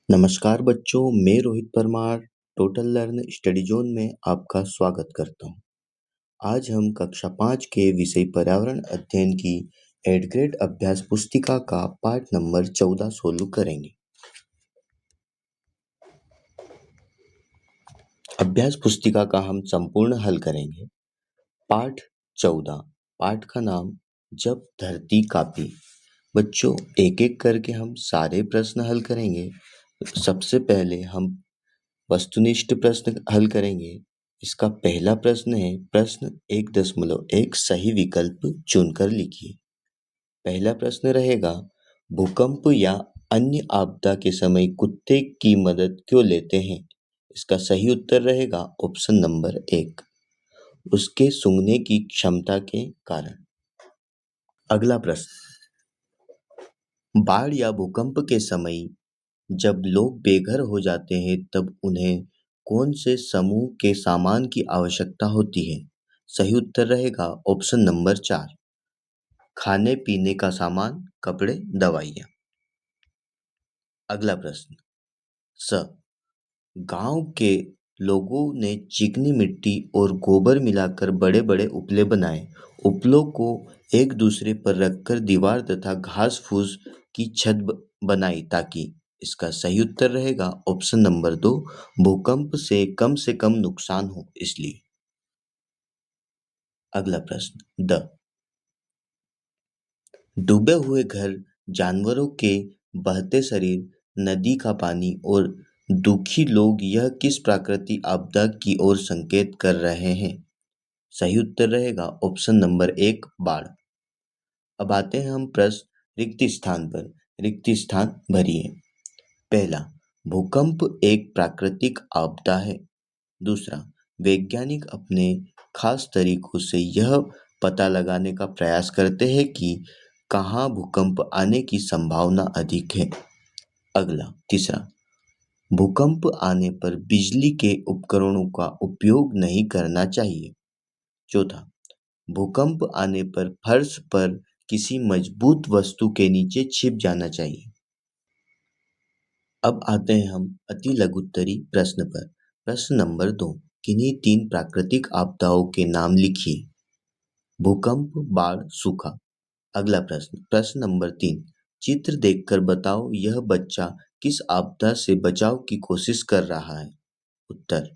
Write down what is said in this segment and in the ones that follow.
नमस्कार बच्चों, मैं Rohit Parmar total learn study zone में आपका स्वागत करता हूँ। आज हम कक्षा 5 के विषय पर्यावरण अध्ययन की एड ग्रेड अभ्यास पुस्तिका का पाठ नंबर 14 सोल्व करेंगे। अभ्यास पुस्तिका का हम संपूर्ण हल करेंगे। पाठ 14, पाठ का नाम जब धरती कांपी। बच्चों, एक एक करके हम सारे प्रश्न हल करेंगे। सबसे पहले हम वस्तुनिष्ठ प्रश्न हल करेंगे। इसका पहला प्रश्न है, प्रश्न 1.1 सही विकल्प चुनकर लिखिए। पहला प्रश्न रहेगा, भूकंप या अन्य आपदा के समय कुत्ते की मदद क्यों लेते हैं? इसका सही उत्तर रहेगा ऑप्शन नंबर 1, उसके सूंघने की क्षमता के कारण। अगला प्रश्न, बाढ़ या भूकंप के समय जब लोग बेघर हो जाते हैं तब उन्हें कौन से समूह के सामान की आवश्यकता होती है? सही उत्तर रहेगा ऑप्शन नंबर 4, खाने पीने का सामान, कपड़े, दवाइयाँ। अगला प्रश्न, स गांव के लोगों ने चिकनी मिट्टी और गोबर मिलाकर बड़े बड़े उपले बनाए। उपलों को एक दूसरे पर रखकर दीवार तथा घास फूस की छत बनाई ताकि। इसका सही उत्तर रहेगा ऑप्शन नंबर 2, भूकंप से कम नुकसान हो इसलिए। अगला प्रश्न, डूबे हुए घर, जानवरों के बहते शरीर, नदी का पानी और दुखी लोग यह किस प्राकृतिक आपदा की ओर संकेत कर रहे हैं? सही उत्तर रहेगा ऑप्शन नंबर 1, बाढ़। अब आते हैं हम प्रश्न रिक्त स्थान पर। रिक्त स्थान भरिए। पहला, भूकंप एक प्राकृतिक आपदा है। दूसरा, वैज्ञानिक अपने खास तरीकों से यह पता लगाने का प्रयास करते हैं कि कहाँ भूकंप आने की संभावना अधिक है। अगला, तीसरा, भूकंप आने पर बिजली के उपकरणों का उपयोग नहीं करना चाहिए। चौथा, भूकंप आने पर फर्श पर किसी मजबूत वस्तु के नीचे छिप जाना चाहिए। अब आते हैं हम अति लघुत्तरी प्रश्न पर। प्रश्न नंबर 2, किन्हीं 3 प्राकृतिक आपदाओं के नाम लिखिए। भूकंप, बाढ़, सूखा। अगला प्रश्न, प्रश्न नंबर 3, चित्र देखकर बताओ यह बच्चा किस आपदा से बचाव की कोशिश कर रहा है? उत्तर,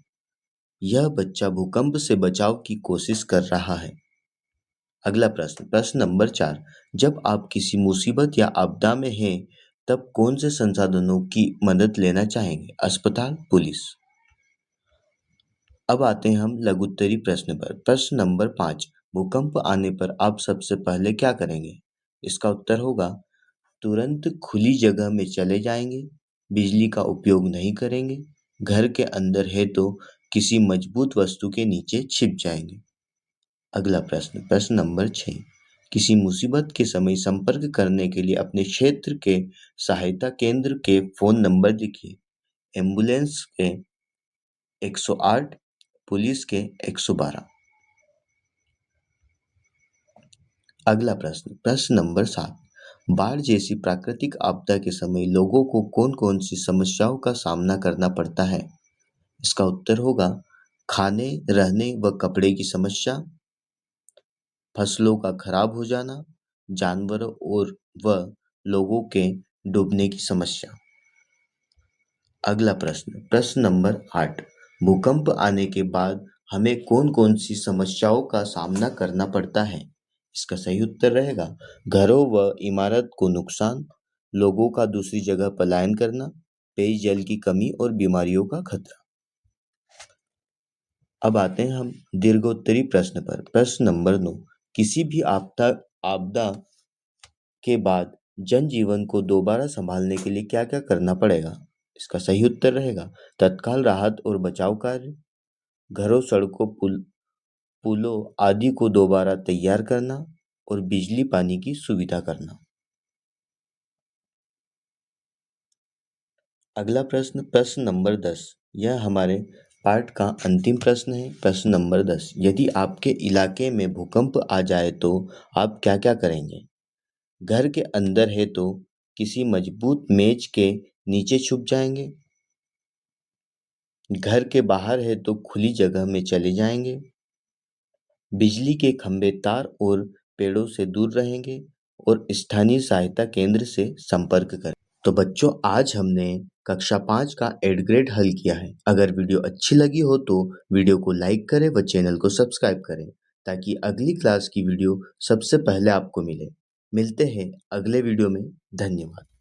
यह बच्चा भूकंप से बचाव की कोशिश कर रहा है। अगला प्रश्न, प्रश्न नंबर 4, जब आप किसी मुसीबत या आपदा में हैं तब कौन से संसाधनों की मदद लेना चाहेंगे? अस्पताल, पुलिस। अब आते हैं हम लघुत्तरी प्रश्न पर। प्रश्न नंबर 5, भूकंप आने पर आप सबसे पहले क्या करेंगे? इसका उत्तर होगा, तुरंत खुली जगह में चले जाएंगे, बिजली का उपयोग नहीं करेंगे, घर के अंदर है तो किसी मजबूत वस्तु के नीचे छिप जाएंगे। अगला प्रश्न, प्रश्न नंबर 6, किसी मुसीबत के समय संपर्क करने के लिए अपने क्षेत्र के सहायता केंद्र के फोन नंबर लिखिए। एम्बुलेंस के 108, पुलिस के 112। अगला प्रश्न, प्रश्न नंबर 7, बाढ़ जैसी प्राकृतिक आपदा के समय लोगों को कौन कौन सी समस्याओं का सामना करना पड़ता है? इसका उत्तर होगा, खाने, रहने व कपड़े की समस्या, फसलों का खराब हो जाना, जानवरों और व लोगों के डूबने की समस्या। अगला प्रश्न, प्रश्न नंबर 8, भूकंप आने के बाद हमें कौन कौन सी समस्याओं का सामना करना पड़ता है? इसका सही उत्तर रहेगा, घरों व इमारत को नुकसान, लोगों का दूसरी जगह पलायन करना, पेयजल की कमी और बीमारियों का खतरा। अब आते हैं हम दीर्घोत्तरी प्रश्न पर। प्रश्न नंबर 9, किसी भी आपदा के बाद जनजीवन को दोबारा संभालने के लिए क्या क्या करना पड़ेगा? इसका सही उत्तर रहेगा, तत्काल राहत और बचाव कार्य, घरों, सड़कों, पुलों आदि को दोबारा तैयार करना और बिजली पानी की सुविधा करना। अगला प्रश्न, प्रश्न नंबर 10, यह हमारे पाठ का अंतिम प्रश्न है। प्रश्न नंबर 10, यदि आपके इलाके में भूकंप आ जाए तो आप क्या क्या करेंगे? घर के अंदर है तो किसी मजबूत मेज के नीचे छुप जाएंगे, घर के बाहर है तो खुली जगह में चले जाएंगे, बिजली के खंभे, तार और पेड़ों से दूर रहेंगे और स्थानीय सहायता केंद्र से संपर्क करें। तो बच्चों, आज हमने कक्षा 5 का एड ग्रेड हल किया है। अगर वीडियो अच्छी लगी हो तो वीडियो को लाइक करें व चैनल को सब्सक्राइब करें ताकि अगली क्लास की वीडियो सबसे पहले आपको मिले। मिलते हैं अगले वीडियो में। धन्यवाद।